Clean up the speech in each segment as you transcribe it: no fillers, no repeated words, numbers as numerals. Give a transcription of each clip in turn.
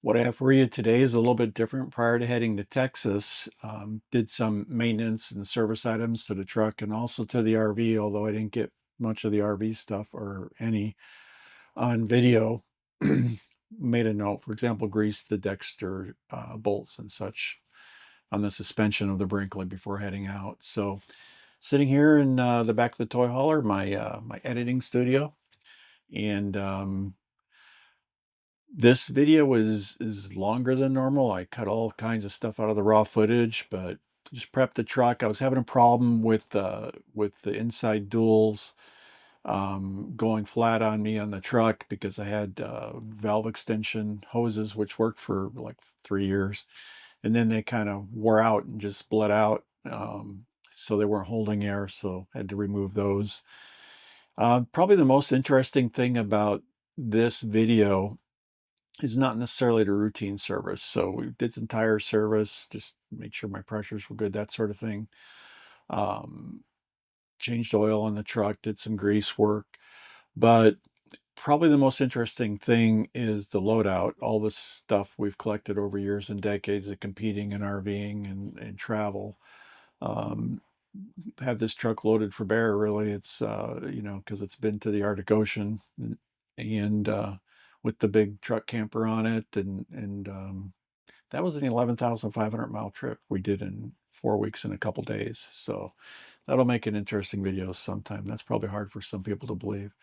What I have for you today is a little bit different. Prior to heading to Texas, did some maintenance and service items to the truck and also to the RV, although I didn't get much of the RV stuff or any on video. Made a note, for example, greased the Dexter bolts and such on the suspension of the Brinkley before heading out. So sitting here in the back of the toy hauler, my editing studio, and this video is longer than normal. I cut all kinds of stuff out of the raw footage, but just prepped the truck. I was having a problem with the inside duals going flat on me on the truck because I had valve extension hoses which worked for like 3 years, and then they kind of wore out and just bled out. So they weren't holding air, so I had to remove those. Probably the most interesting thing about this video is not necessarily the routine service. So we did some tire service, just make sure my pressures were good, that sort of thing. Changed oil on the truck, did some grease work. But probably the most interesting thing is the loadout, all the stuff we've collected over years and decades of competing and RVing and travel. Have this truck loaded for bear, really. It's, because it's been to the Arctic Ocean and with the big truck camper on it. And that was an 11,500 mile trip we did in 4 weeks and a couple days. So that'll make an interesting video sometime. That's probably hard for some people to believe.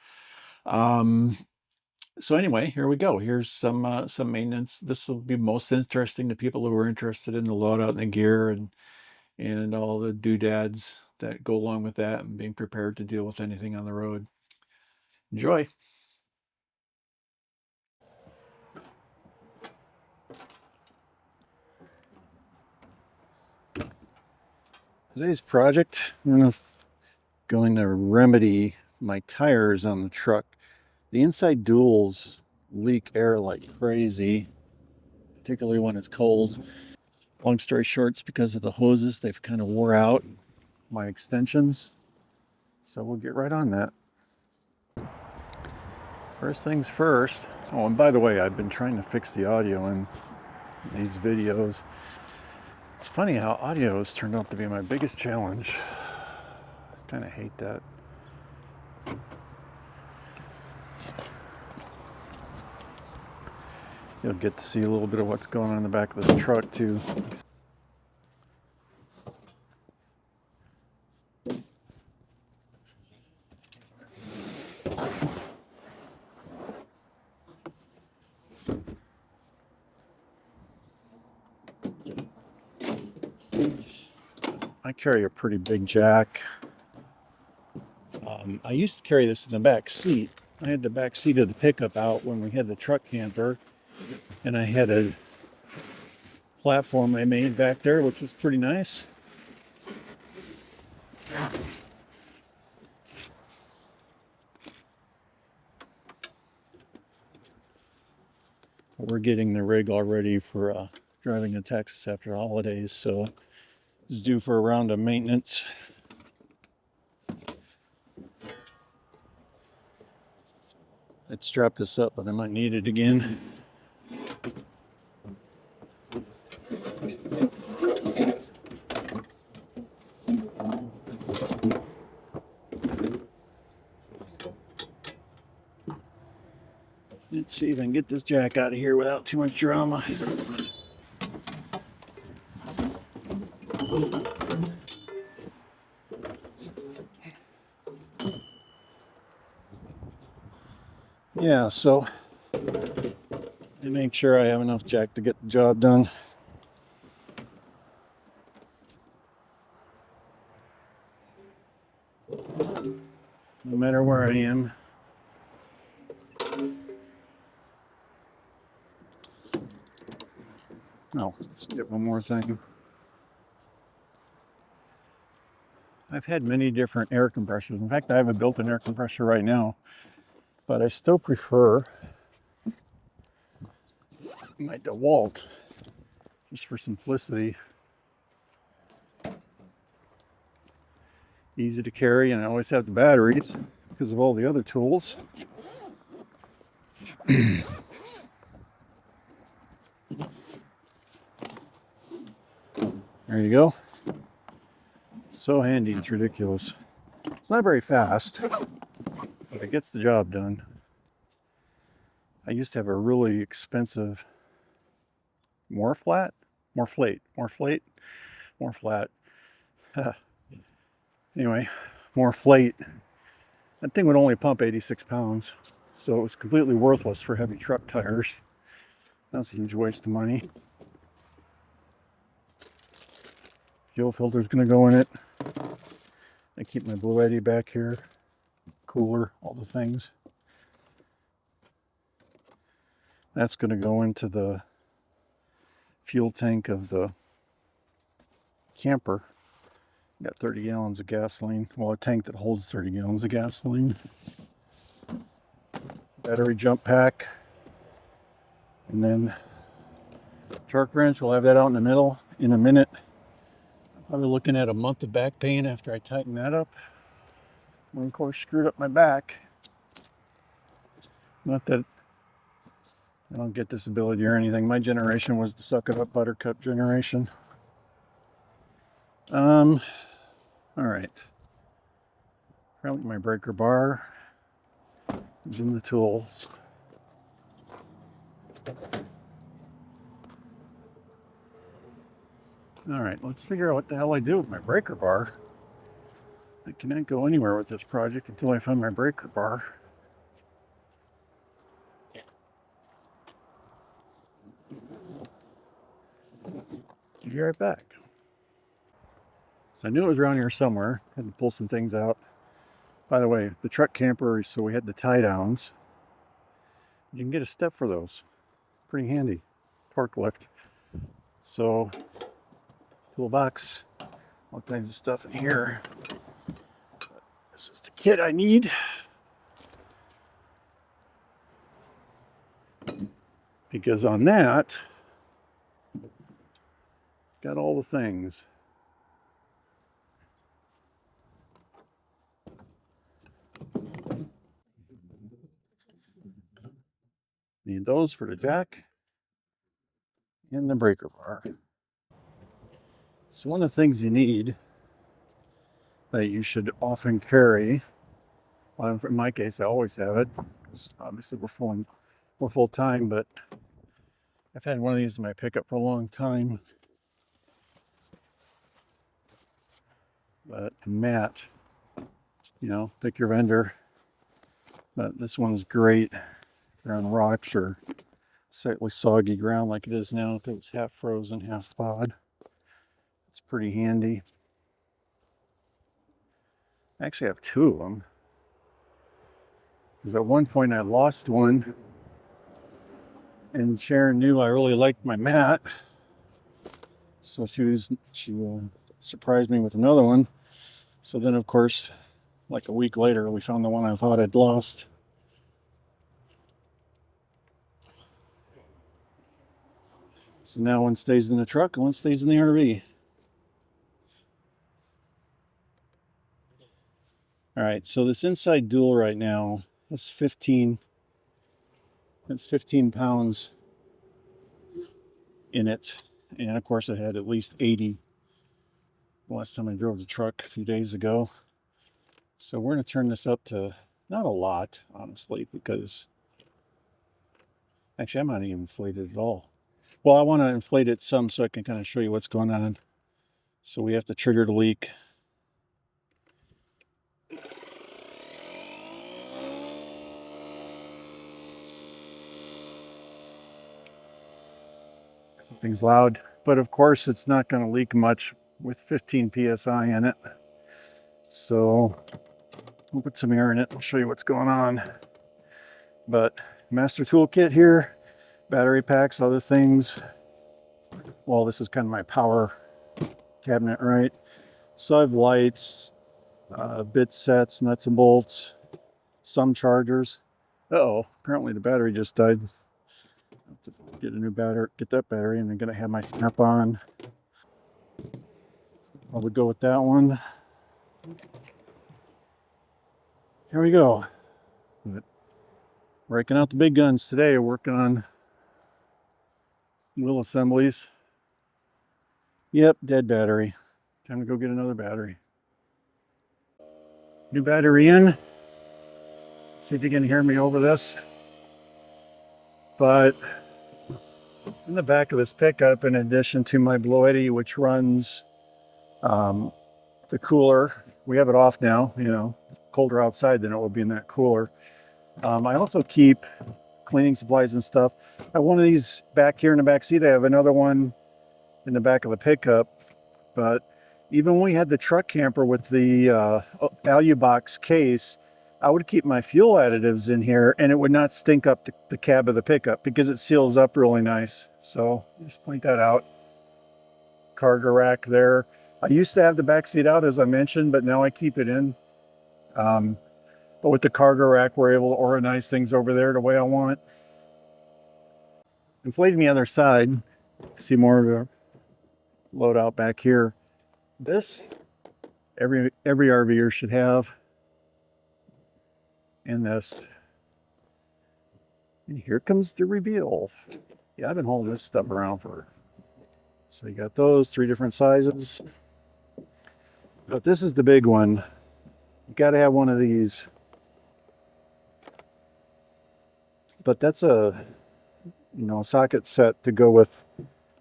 So anyway, here we go. Here's some maintenance. This will be most interesting to people who are interested in the loadout and the gear and all the doodads that go along with that and being prepared to deal with anything on the road. Enjoy. Today's project, I'm going to remedy my tires on the truck. The inside duals leak air like crazy, particularly when it's cold. Long story short, it's because of the hoses. They've kind of wore out my extensions. So we'll get right on that. First things first. Oh, and by the way, I've been trying to fix the audio in these videos. It's funny how audio has turned out to be my biggest challenge. I kind of hate that. You'll get to see a little bit of what's going on in the back of the truck too. I carry a pretty big jack. I used to carry this in the back seat. I had the back seat of the pickup out when we had the truck camper, and I had a platform I made back there, which was pretty nice. We're getting the rig all ready for driving to Texas after the holidays, so it's due for a round of maintenance. I'd strap this up, but I might need it again. Let's see if I can get this jack out of here without too much drama. Yeah, so to make sure I have enough jack to get the job done. No matter where I am. Oh, let's get one more thing. I've had many different air compressors. In fact, I have a built-in air compressor right now, but I still prefer my DeWalt, just for simplicity. Easy to carry, and I always have the batteries because of all the other tools. There you go. So handy, it's ridiculous. It's not very fast, but it gets the job done. I used to have a really expensive Morflate. Anyway, Morflate. That thing would only pump 86 pounds, so it was completely worthless for heavy truck tires. That's a huge waste of money. Fuel filter's gonna go in it. I keep my Blue Eddy back here, cooler, all the things. That's gonna go into the fuel tank of the camper. Got 30 gallons of gasoline. Well, a tank that holds 30 gallons of gasoline. Battery jump pack. And then torque wrench, we'll have that out in the middle in a minute. I'll be looking at a month of back pain after I tighten that up. And of course, screwed up my back. Not that I don't get disability or anything. My generation was the suck it up buttercup generation. All right. Apparently my breaker bar is in the tools. All right, let's figure out what the hell I do with my breaker bar. I cannot go anywhere with this project until I find my breaker bar. I'll be right back. So I knew it was around here somewhere. Had to pull some things out. By the way, the truck camper, so we had the tie downs. You can get a step for those. Pretty handy. Torque lift. So, toolbox, all kinds of stuff in here. This is the kit I need. Because on that, got all the things. Need those for the jack and the breaker bar. So one of the things you need that you should often carry, well, in my case I always have it, because obviously we're full time, but I've had one of these in my pickup for a long time. But a mat, you know, pick your vendor. But this one's great if you're on rocks or slightly soggy ground like it is now, because it's half frozen, half thawed. It's pretty handy. I actually have two of them. Because at one point I lost one, and Sharon knew I really liked my mat. So she surprised me with another one. So then, of course, like a week later, we found the one I thought I'd lost. So now one stays in the truck and one stays in the RV. All right, so this inside dual right now is 15. It's 15 pounds in it. And of course, I had at least 80 the last time I drove the truck a few days ago. So we're going to turn this up to not a lot, honestly, because actually, I'm not even inflated at all. Well, I want to inflate it some so I can kind of show you what's going on. So we have to trigger the leak. Things loud, but of course it's not going to leak much with 15 psi in it. So we'll put some air in it and show you what's going on. But master toolkit here, battery packs, other things. Well, this is kind of my power cabinet, right? So I have lights, bit sets, nuts and bolts, some chargers. Uh-oh, apparently the battery just died. I have to get a new battery, get that battery, and I'm gonna have my snap on. I would go with that one. Here we go. But breaking out the big guns today, working on wheel assemblies. Yep, dead battery. Time to go get another battery. New battery in. See if you can hear me over this. But in the back of this pickup, in addition to my Bloetti, which runs the cooler, we have it off now, you know, colder outside than it will be in that cooler. I also keep cleaning supplies and stuff. I have one of these back here in the back seat. I have another one in the back of the pickup. But even when we had the truck camper with the Alubox case, I would keep my fuel additives in here and it would not stink up the cab of the pickup because it seals up really nice. So just point that out. Cargo rack there. I used to have the back seat out, as I mentioned, but now I keep it in. But with the cargo rack, we're able to organize things over there the way I want. Inflating the other side, see more of the load out back here. This, every RVer should have. And this. And here comes the reveal. Yeah, I've been holding this stuff around for. So you got those 3 different sizes. But this is the big one. You got to have one of these. But that's a, you know, socket set to go with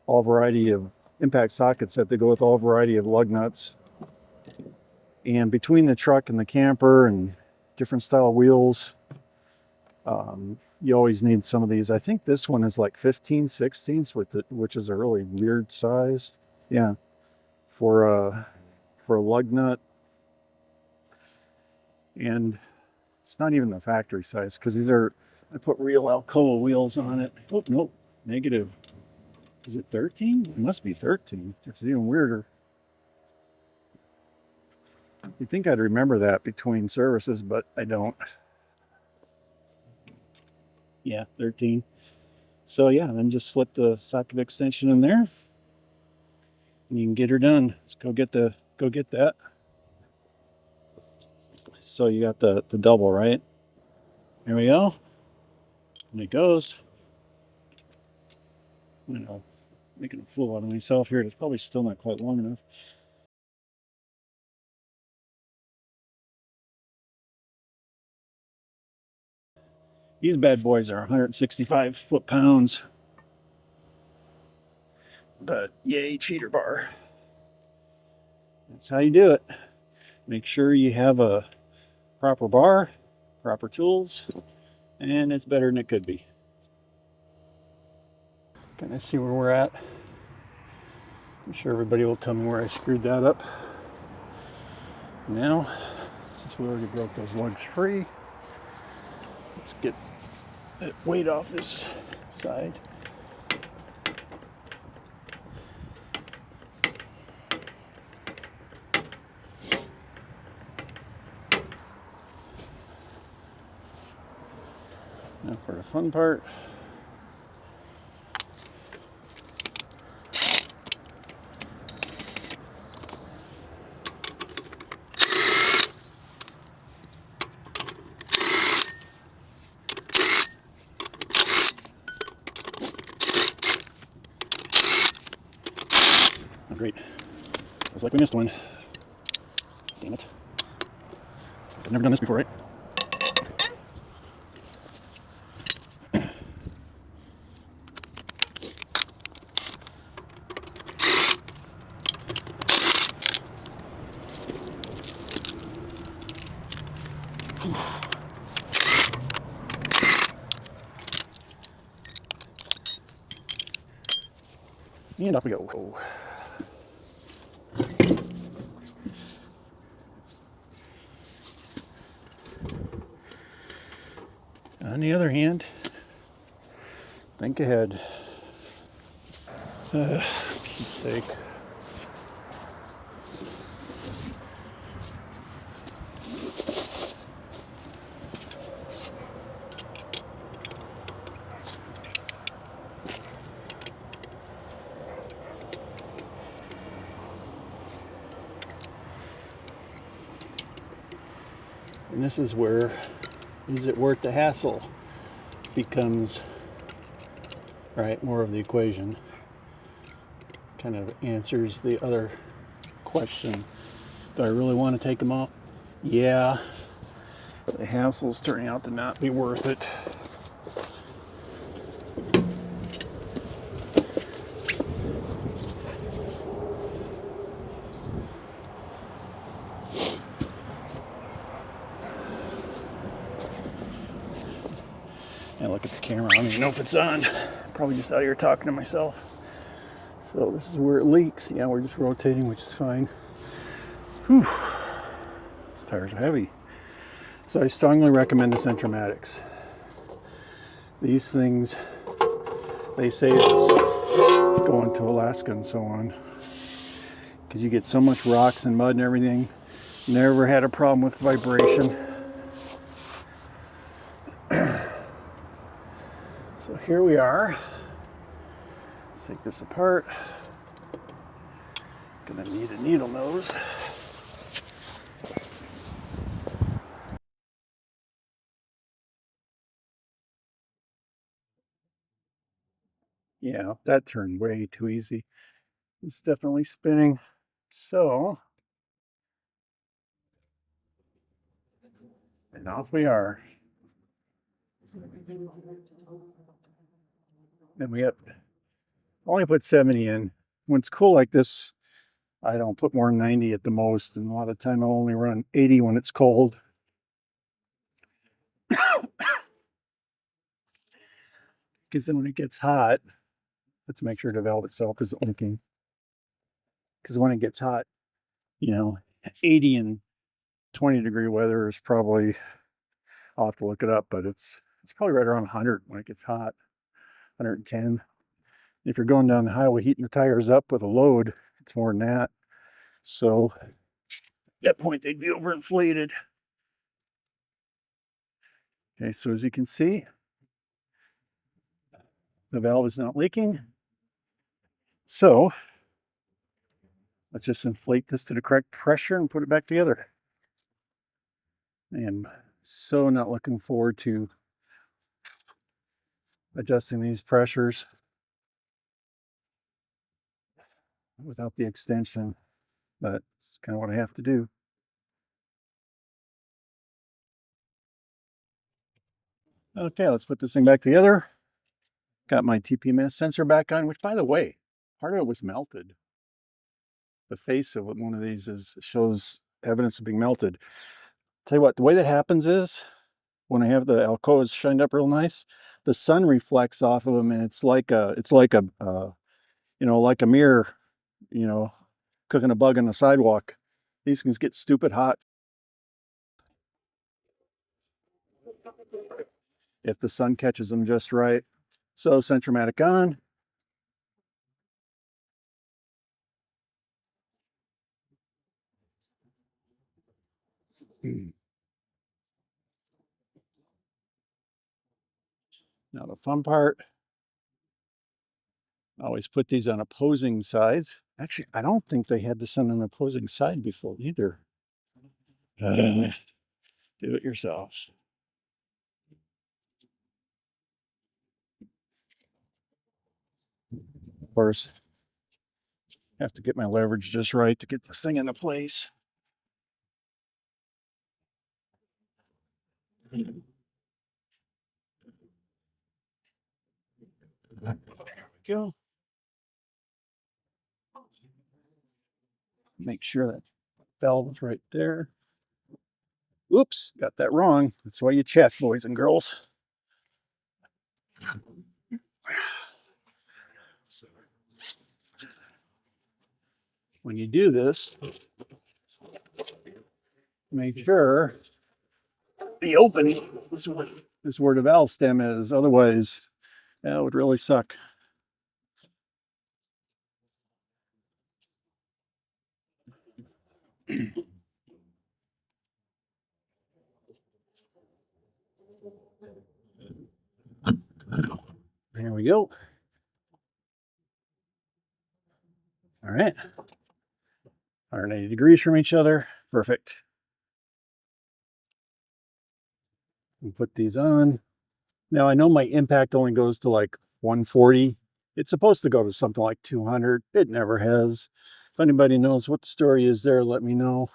all variety of impact socket set to go with all variety of lug nuts. And between the truck and the camper and different style wheels, you always need some of these. I think this one is like 15/16 with it, which is a really weird size. Yeah, for a lug nut. And it's not even the factory size because these are, I put real Alcoa wheels on it. Oh, nope, negative. Is it 13? It must be 13. It's even weirder. You'd think I'd remember that between services, but I don't. Yeah, 13. So yeah, then just slip the socket extension in there and you can get her done. Let's go get that. So you got the double, right? There we go. And it goes. You know, making a fool out of myself here. It's probably still not quite long enough. These bad boys are 165 foot-pounds. But yay, cheater bar. That's how you do it. Make sure you have a proper bar, proper tools, and it's better than it could be. Can I see where we're at? I'm sure everybody will tell me where I screwed that up. Now, since we already broke those lugs free, let's get that weight off this side. Now for the fun part. Oh, great. Looks like we missed one. Damn it. I've never done this before, right? And off we go. Whoa. On the other hand, think ahead. Pete's sake. And this is where, is it worth the hassle? Becomes, right, more of the equation. kind of answers the other question. Do I really want to take them off? Yeah, the hassle's turning out to not be worth it. And look at the camera. I don't even know if it's on. Probably just out here talking to myself. So this is where it leaks. Yeah, we're just rotating, which is fine. Whew. These tires are heavy. So I strongly recommend the Centromatics. These things, they save us going to Alaska and so on. Because you get so much rocks and mud and everything. Never had a problem with vibration. So here we are. Let's take this apart. Gonna need a needle nose. Yeah, that turned way too easy. It's definitely spinning. So, and off we are. And we have only put 70 in. When it's cool like this, I don't put more than 90 at the most, and a lot of time I'll only run 80 when it's cold. Because then when it gets hot, let's make sure the valve itself isn't leaking. Because when it gets hot, 80 and 20-degree weather is probably, I'll have to look it up, but it's probably right around 100 when it gets hot, 110. If you're going down the highway heating the tires up with a load, it's more than that. So at that point, they'd be overinflated. Okay, so as you can see, the valve is not leaking. So let's just inflate this to the correct pressure and put it back together. I am so not looking forward to adjusting these pressures without the extension, but it's kind of what I have to do. Okay, let's put this thing back together. Got my TPMS sensor back on, which, by the way, part of it was melted. The face of one of these shows evidence of being melted. Tell you what, the way that happens is when I have the Alcoas shined up real nice, the sun reflects off of them, and it's like a like a mirror, cooking a bug on the sidewalk. These things get stupid hot if the sun catches them just right. So Centromatic on. Now the fun part, I always put these on opposing sides. Actually, I don't think they had this on an opposing side before either. Do it yourselves. Of course, have to get my leverage just right to get this thing into place. There we go. Make sure that valve is right there. Oops, got that wrong. That's why you check, boys and girls. When you do this, make sure the opening is where the valve stem is. Otherwise, that would really suck. There we go. All right. 180 degrees from each other. Perfect. We'll put these on. Now I know my impact only goes to like 140 It's supposed to go to something like 200. It never has. If anybody knows what the story is there, let me know.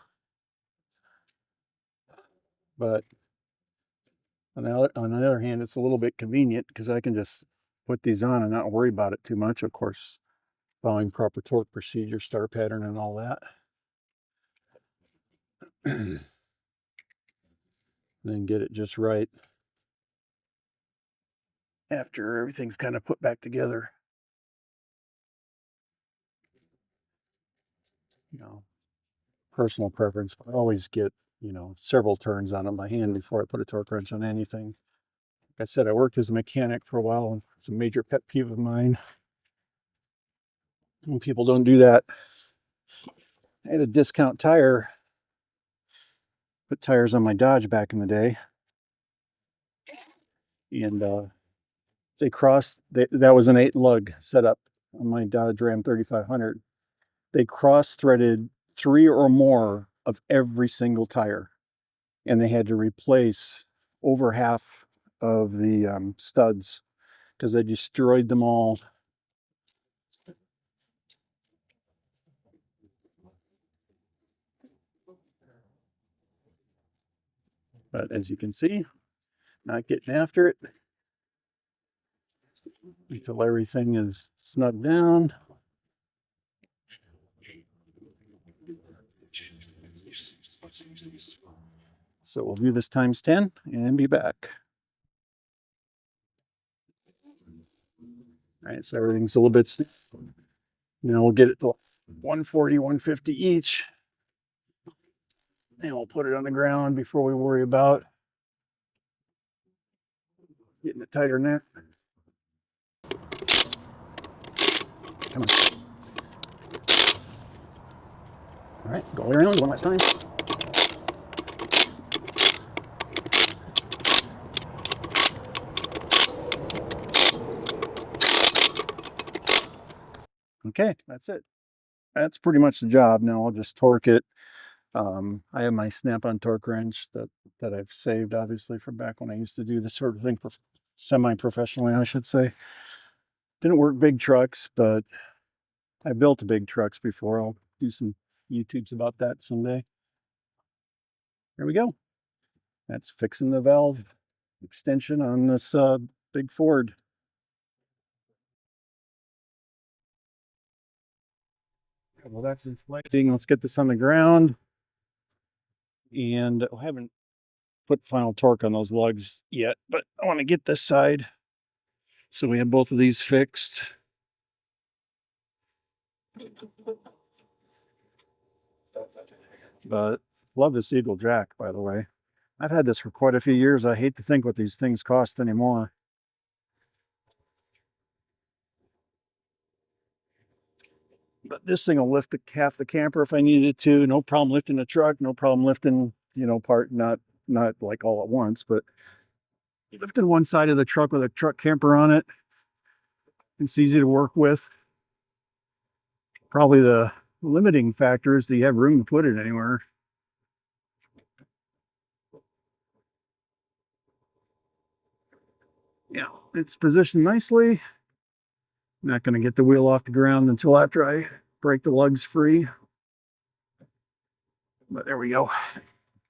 But on the other hand, it's a little bit convenient because I can just put these on and not worry about it too much. Of course, following proper torque procedure, star pattern, and all that. Then get it just right after everything's kind of put back together. You know, personal preference. I always get, several turns on it by hand before I put a torque wrench on anything. Like I said, I worked as a mechanic for a while, and it's a major pet peeve of mine when people don't do that. I had a discount tire, put tires on my Dodge back in the day, and they crossed, that was an 8-lug setup on my Dodge Ram 3500. They cross-threaded 3 or more of every single tire, and they had to replace over half of the studs because they destroyed them all. But as you can see, not getting after it until everything is snugged down. So we'll do this times 10 and be back. All right, so everything's a little bit, we'll get it to 140, 150 each. And we'll put it on the ground before we worry about getting it tighter than that. Come on. All right, go around one last time. Okay, that's it. That's pretty much the job. Now I'll just torque it. I have my snap-on torque wrench that I've saved, obviously, from back when I used to do this sort of thing semi-professionally, I should say. Didn't work big trucks, but I built big trucks before. I'll do some YouTubes about that someday. There we go. That's fixing the valve extension on this big Ford. Well, that's inflating. Let's get this on the ground. And I haven't put final torque on those lugs yet, but I want to get this side. So we have both of these fixed. But love this Eagle jack, by the way. I've had this for quite a few years. I hate to think what these things cost anymore. But this thing will lift half the camper if I needed to. No problem lifting the truck. No problem lifting, not like all at once, but lifting one side of the truck with a truck camper on it. It's easy to work with. Probably the limiting factor is that you have room to put it anywhere. Yeah, it's positioned nicely. Not going to get the wheel off the ground until after I break the lugs free. But there we go.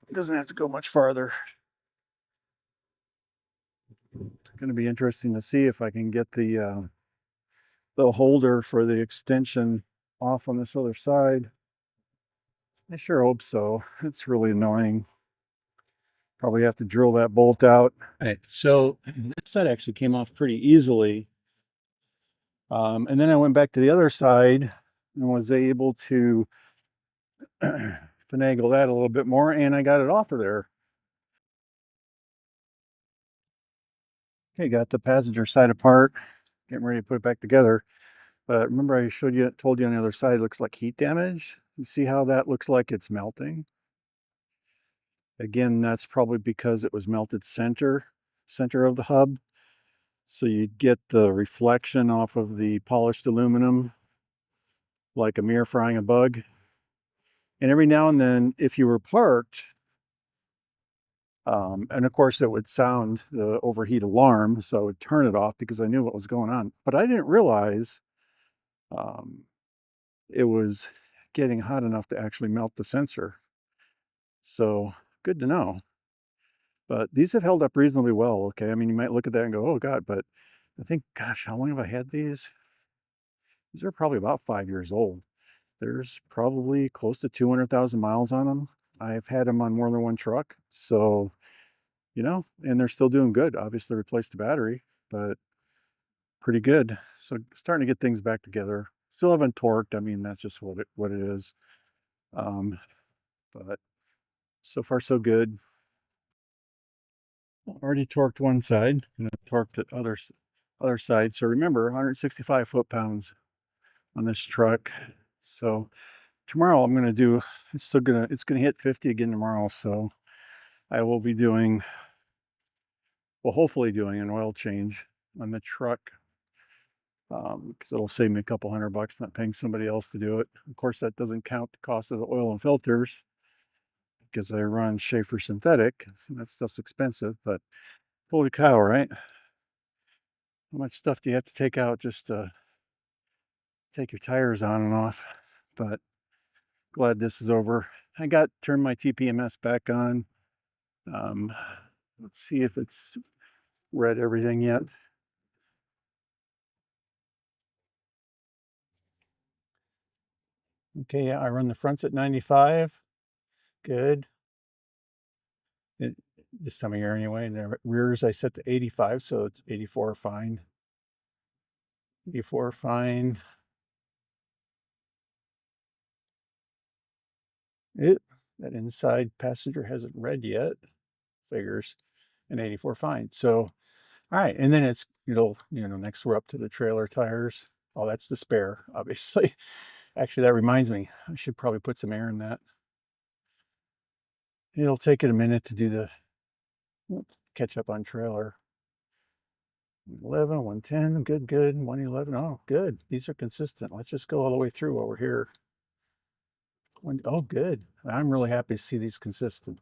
It doesn't have to go much farther. It's going to be interesting to see if I can get the holder for the extension off on this other side. I sure hope so. It's really annoying. Probably have to drill that bolt out. All right, so this side actually came off pretty easily. And then I went back to the other side and was able to finagle that a little bit more, and I got it off of there. Okay, got the passenger side apart, getting ready to put it back together. But remember I told you on the other side, it looks like heat damage. You see how that looks like it's melting? Again, that's probably because it was melted center of the hub. So you'd get the reflection off of the polished aluminum, like a mirror frying a bug. And every now and then, if you were parked And of course, it would sound the overheat alarm, so I would turn it off because I knew what was going on. But I didn't realize um, it was getting hot enough to actually melt the sensor. So good to know. But these have held up reasonably well. Okay, I mean, you might look at that and go, "Oh God," but I think, gosh, how long have I had these? These are probably about 5 years old. There's probably close to 200,000 miles on them. I've had them on more than one truck, so and they're still doing good. Obviously, replaced the battery, but pretty good. So starting to get things back together. Still haven't torqued. I mean, that's just what it is. Um, but so far so good. Already torqued one side, and torqued the other side. So remember, 165 foot-pounds on this truck. So tomorrow I'm gonna do. It's gonna hit 50 again tomorrow. So I will be hopefully doing an oil change on the truck, because it'll save me a couple $100 not paying somebody else to do it. Of course, that doesn't count the cost of the oil and filters because I run Schaefer synthetic. That stuff's expensive, but holy cow, right? How much stuff do you have to take out just to take your tires on and off? But glad this is over. I turned my TPMS back on. Um, let's see if it's read everything yet. Okay, yeah, I run the fronts at 95. Good. This time of year anyway. And the rears I set to 85, so it's 84 fine. 84 fine. That inside passenger hasn't read yet. Figures. And 84 fine. So all right, and then next we're up to the trailer tires. Oh, that's the spare, obviously. Actually, that reminds me, I should probably put some air in that. It'll take it a minute to do the catch up on trailer. 11, 110, good. 111, oh, good. These are consistent. Let's just go all the way through over here. Oh, good. I'm really happy to see these consistent.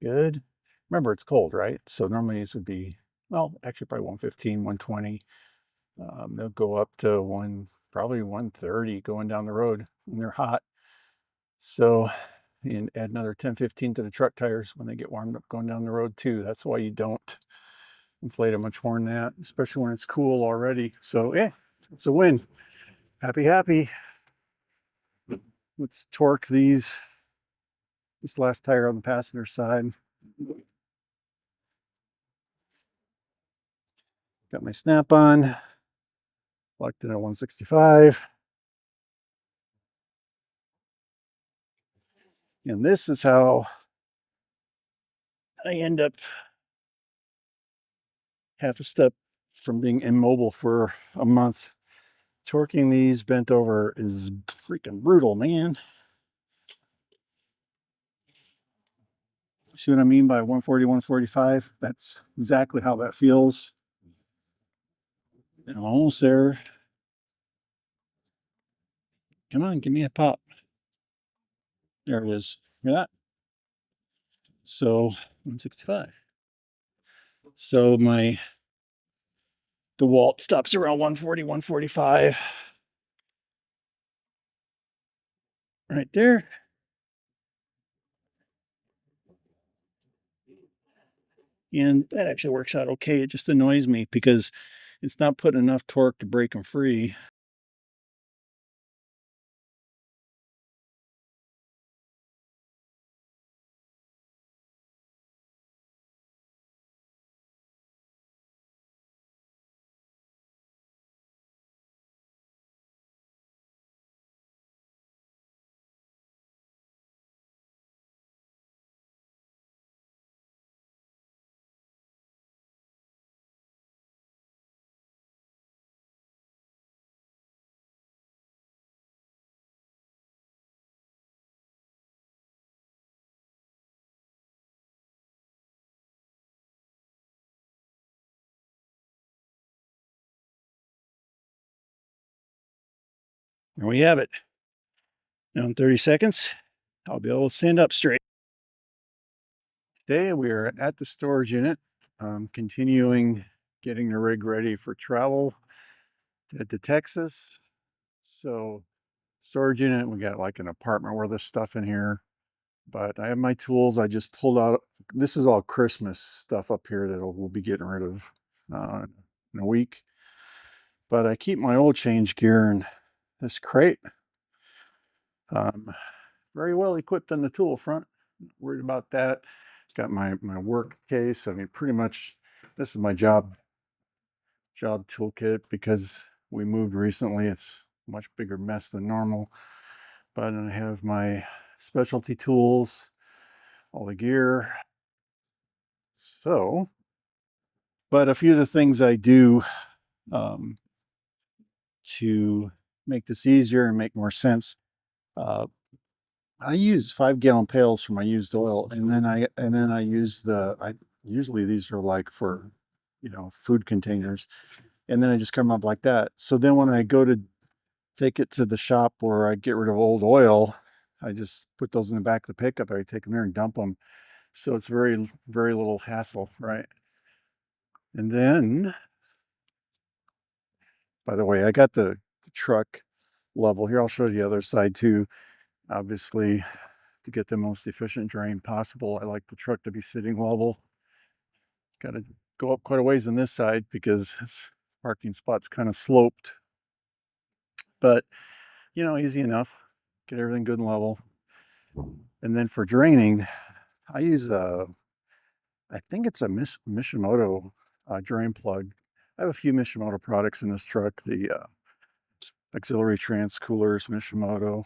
Good. Remember, it's cold, right? So normally these would be, well, actually probably 115, 120. They'll go up to probably 130 going down the road when they're hot. So, and add another 10, 15 to the truck tires when they get warmed up going down the road too. That's why you don't inflate it much more than that, especially when it's cool already. So, yeah, it's a win. Happy. Let's torque this last tire on the passenger side. Got my snap on, locked in at 165. And this is how I end up half a step from being immobile for a month. Torquing these bent over is freaking brutal, man. See what I mean by 140, 145? That's exactly how that feels. And I'm almost there. Come on, give me a pop. There it is. Hear that? So 165. So my DeWalt stops around 140, 145. Right there. And that actually works out okay. It just annoys me because it's not putting enough torque to break them free. There we have it. Now in 30 seconds, I'll be able to stand up straight. Today we are at the storage unit, continuing getting the rig ready for travel to Texas. So storage unit, we got like an apartment worth of stuff in here, but I have my tools. I just pulled out, this is all Christmas stuff up here that we'll be getting rid of in a week. But I keep my oil change gear in this crate. Very well equipped on the tool front. Not worried about that. Got my work case. I mean, pretty much this is my job toolkit because we moved recently. It's a much bigger mess than normal. But I have my specialty tools, all the gear. So, but a few of the things I do to make this easier and make more sense. I use 5-gallon pails for my used oil, and then I use usually these are like for, food containers, and then I just come up like that. So then when I go to take it to the shop where I get rid of old oil, I just put those in the back of the pickup. I take them there and dump them. So it's very, very little hassle, right? And then, by the way, I got the truck level here. I'll show you the other side too. Obviously, to get the most efficient drain possible, I like the truck to be sitting level. Got to go up quite a ways on this side because this parking spot's kind of sloped, but easy enough. Get everything good and level. And then for draining, I use I think it's a Mishimoto drain plug. I have a few Mishimoto products in this truck. The auxiliary trans coolers, Mishimoto.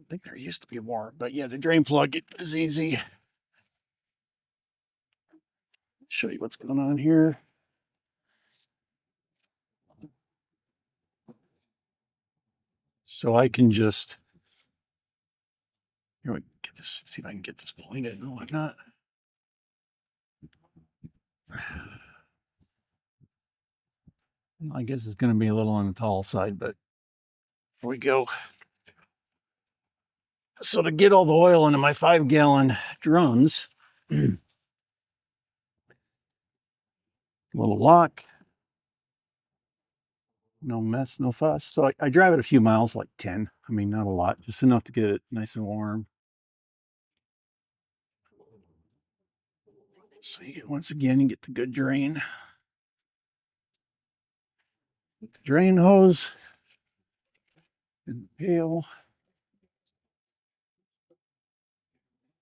I think there used to be more, but yeah, the drain plug is easy. Show you what's going on here. So I can just, here we get this, see if I can get this pointed. No, I'm not. I guess it's going to be a little on the tall side, but here we go. So to get all the oil into my 5-gallon drums, little lock, no mess, no fuss. So I drive it a few miles, like 10. I mean, not a lot, just enough to get it nice and warm. So you get, once again, you get the good drain. With the drain hose in the pail.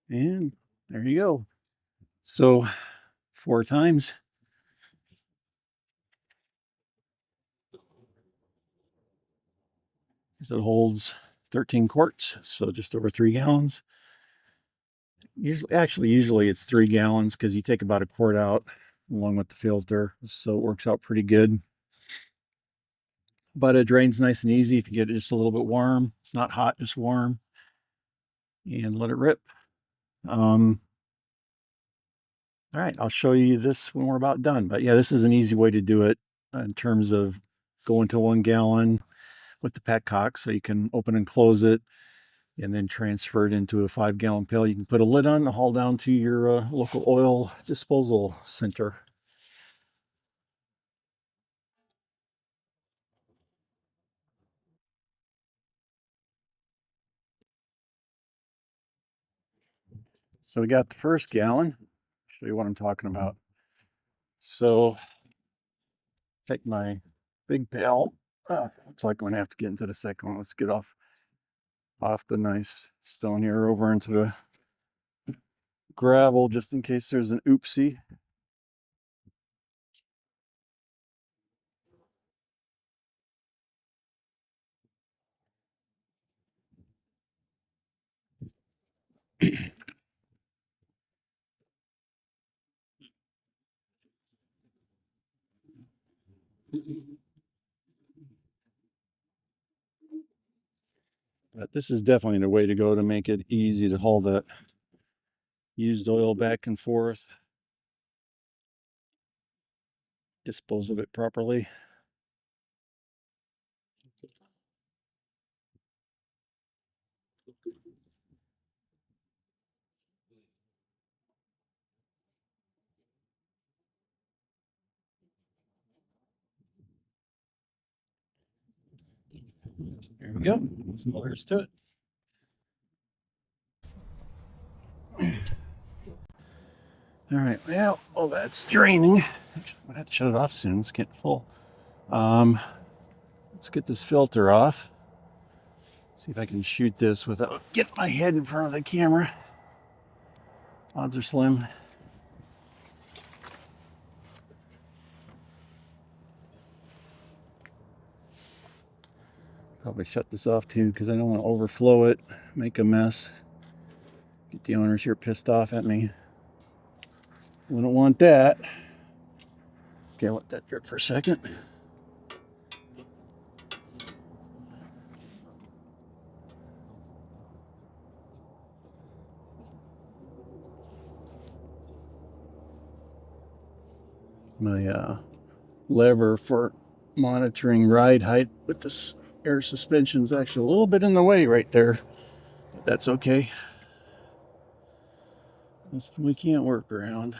And there you go. So 4 times. It holds 13 quarts, so just over 3 gallons. Usually it's 3 gallons because you take about a quart out along with the filter, so it works out pretty good. But it drains nice and easy if you get it just a little bit warm. It's not hot, just warm, and let it rip. All right, I'll show you this when we're about done. But yeah, this is an easy way to do it in terms of going to 1 gallon with the petcock, so you can open and close it and then transfer it into a 5-gallon pail. You can put a lid on to haul down to your local oil disposal center. So we got the first gallon. Show you what I'm talking about. So take my big pail. Looks like I'm gonna have to get into the second one. Let's get off the nice stone here over into the gravel just in case there's an oopsie. But this is definitely the way to go to make it easy to haul that used oil back and forth. Dispose of it properly. Here we go. That's all there's to it. All right. Well, that's draining. I'm gonna have to shut it off soon. It's getting full. Let's get this filter off. See if I can shoot this without getting my head in front of the camera. Odds are slim. Probably shut this off too because I don't want to overflow it, make a mess, get the owners here pissed off at me. Wouldn't want that. Okay, let that drip for a second. My lever for monitoring ride height with this air suspension is actually a little bit in the way right there. But that's okay. We can't work around.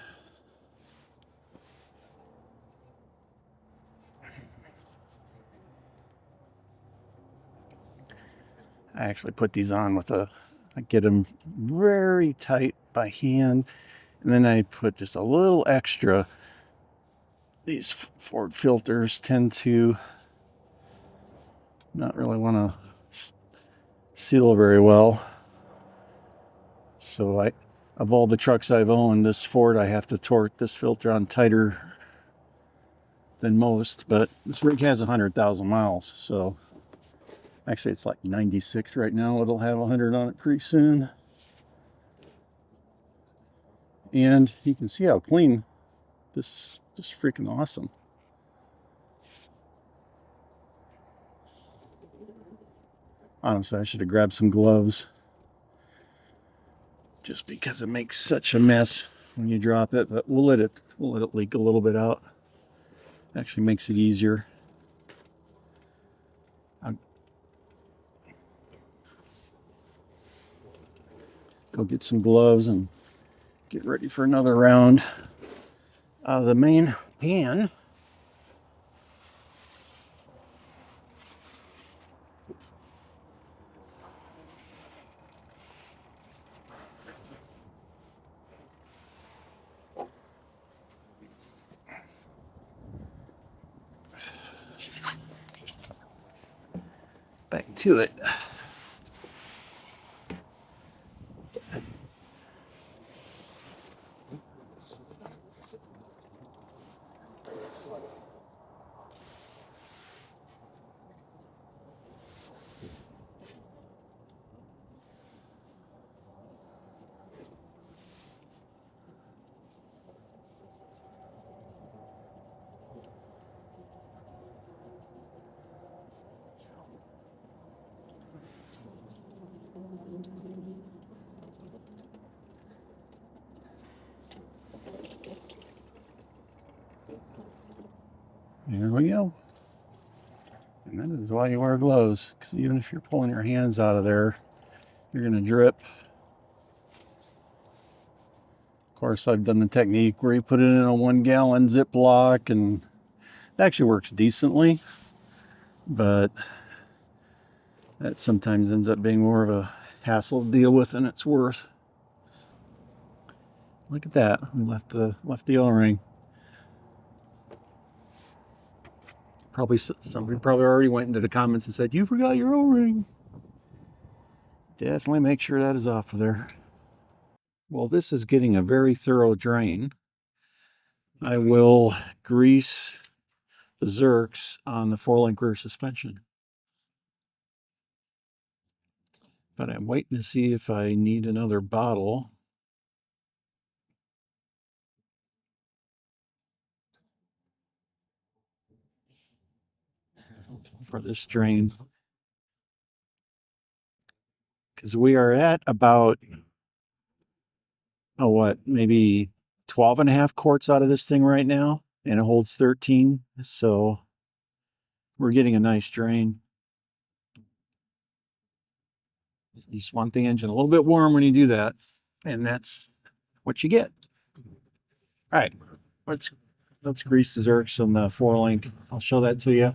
I actually put these on with I get them very tight by hand, and then I put just a little extra. These Ford filters tend to not really want to seal very well. So of all the trucks I've owned, this Ford, I have to torque this filter on tighter than most, but this rig has 100,000 miles, so actually it's like 96 right now. It'll have 100 on it pretty soon. And you can see how clean this is. Just freaking awesome. Honestly, I should have grabbed some gloves just because it makes such a mess when you drop it, but we'll let it leak a little bit out. Actually makes it easier. I'll go get some gloves and get ready for another round out of the main pan. Back to it. There we go. And that is why you wear gloves, because even if you're pulling your hands out of there, you're going to drip. Of course, I've done the technique where you put it in a 1-gallon Ziploc, and it actually works decently, but that sometimes ends up being more of a hassle to deal with than it's worth. Look at that. We left the O-ring. Somebody probably already went into the comments and said, "You forgot your O-ring." Definitely make sure that is off of there. Well, this is getting a very thorough drain. I will grease the Zerks on the 4-link rear suspension. But I'm waiting to see if I need another bottle. For this drain. Because we are at about, maybe 12 and a half quarts out of this thing right now, and it holds 13. So we're getting a nice drain. You just want the engine a little bit warm when you do that, and that's what you get. All right, let's grease the Zerks on the 4-link. I'll show that to you.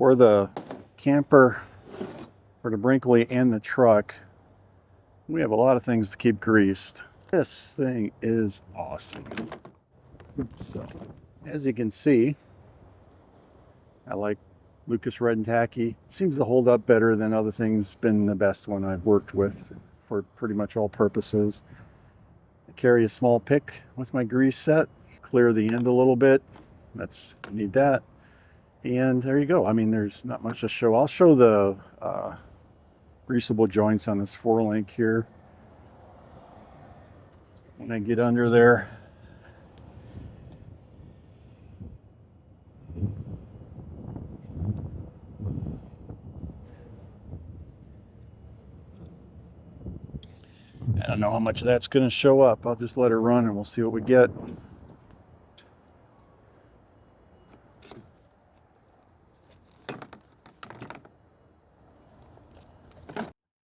For the camper, for the Brinkley and the truck, we have a lot of things to keep greased. This thing is awesome. So, as you can see, I like Lucas Red and Tacky. It seems to hold up better than other things. It's been the best one I've worked with for pretty much all purposes. I carry a small pick with my grease set, clear the end a little bit. Need that. And there you go. I mean, there's not much to show. I'll show the greasable joints on this 4-link here when I get under there. I don't know how much that's going to show up. I'll just let it run and we'll see what we get.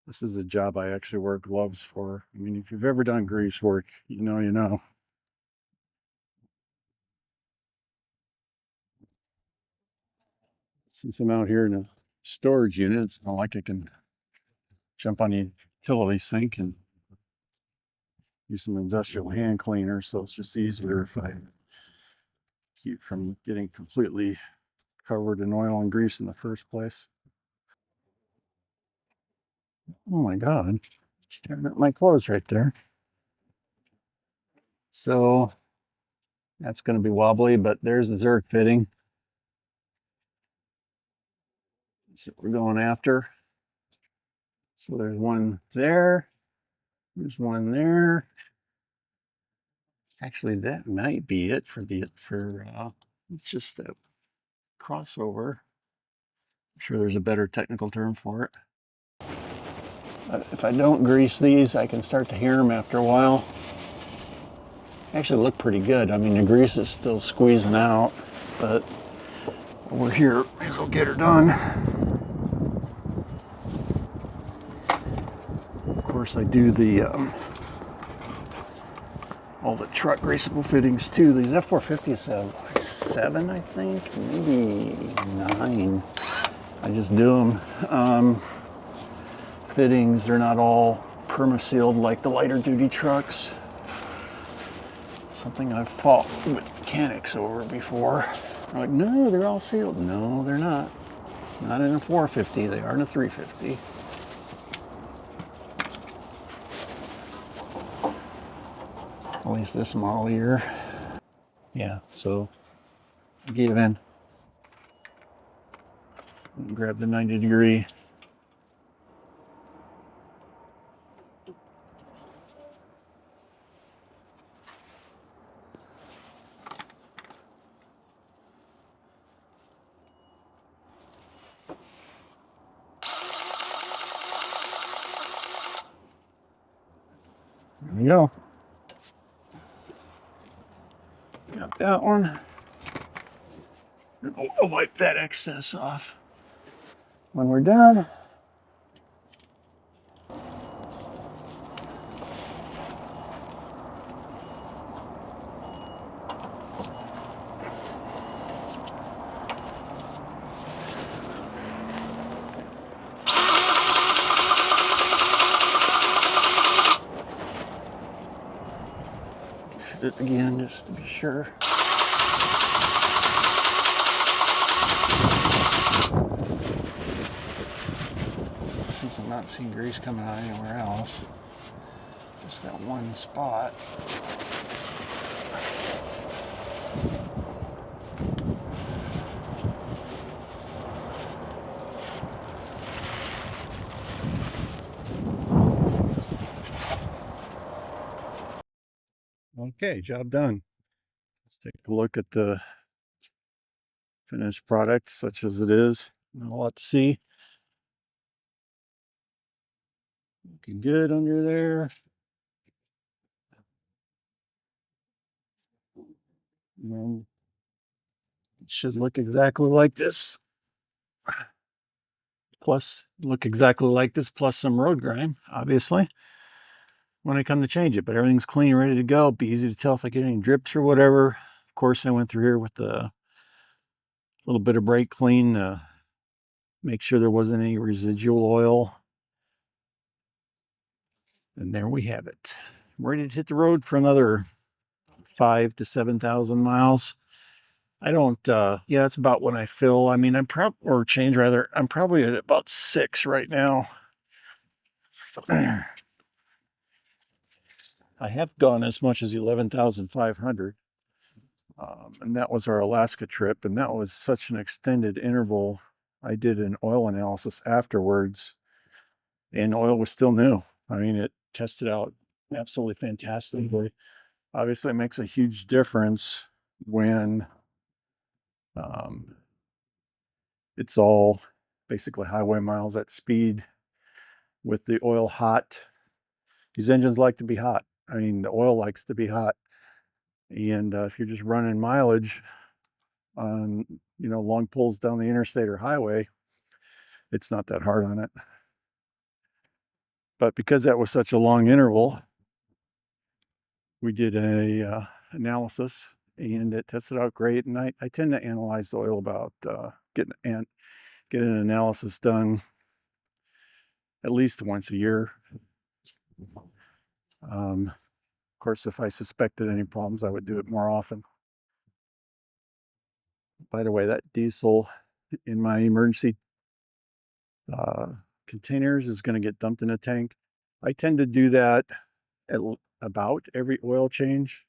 This is a job I actually wear gloves for. I mean, if you've ever done grease work, you know, you know. Since I'm out here in a storage unit, it's not like I can jump on the utility sink and use some industrial hand cleaner, so it's just easier if I keep from getting completely covered in oil and grease in the first place. Oh my God, staring at my clothes right there. So that's going to be wobbly, but there's the Zerk fitting. That's what we're going after. So there's one there. There's one there. Actually, that might be it for it's just that crossover. I'm sure there's a better technical term for it. If I don't grease these, I can start to hear them after a while. Actually look pretty good. I mean, the grease is still squeezing out, but we're here, may as well get her done. Of course, I do the all the truck greasable fittings too. These F450s have like 7, I think, maybe 9. I just do them. Fittings, they're not all perma-sealed like the lighter duty trucks. Something I've fought with mechanics over before. They're like, no, they're all sealed. No, they're not. Not in a 450, they are in a 350. At least this model year. Yeah, so I gave in. Grab the 90-degree. There we go. Got that one. I'll wipe that excess off when we're done. It again just to be sure. Since I'm not seeing grease coming out anywhere else, just that one spot. Okay, job done. Let's take a look at the finished product, such as it is. Not a lot to see. Looking good under there. And it should look exactly like this. Plus some road grime, obviously, when I come to change it. But everything's clean, ready to go. Be easy to tell if I get any drips or whatever. Of course, I went through here with a little bit of brake clean, make sure there wasn't any residual oil. And there we have it. I'm ready to hit the road for another 5,000 to 7,000 miles. I don't, yeah, that's about when I fill. I mean, or change rather, I'm probably at about 6 right now. I have gone as much as 11,500. And that was our Alaska trip, and that was such an extended interval. I did an oil analysis afterwards, and oil was still new. I mean, it tested out absolutely fantastically. Obviously, it makes a huge difference when it's all basically highway miles at speed with the oil hot. These engines like to be hot. I mean, the oil likes to be hot. And if you're just running mileage on, long pulls down the interstate or highway, it's not that hard on it. But because that was such a long interval, we did a analysis, and it tested out great. And I tend to analyze the oil about getting an analysis done at least once a year. Of course, if I suspected any problems, I would do it more often. By the way, that diesel in my emergency containers is going to get dumped in a tank. I tend to do that at about every oil change,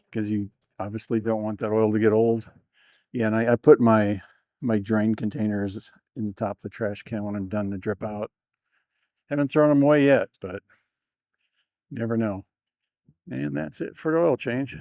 because you obviously don't want that oil to get old. Yeah, and I put my drain containers in the top of the trash can when I'm done to drip out. Haven't thrown them away yet, but never know. And that's it for the oil change.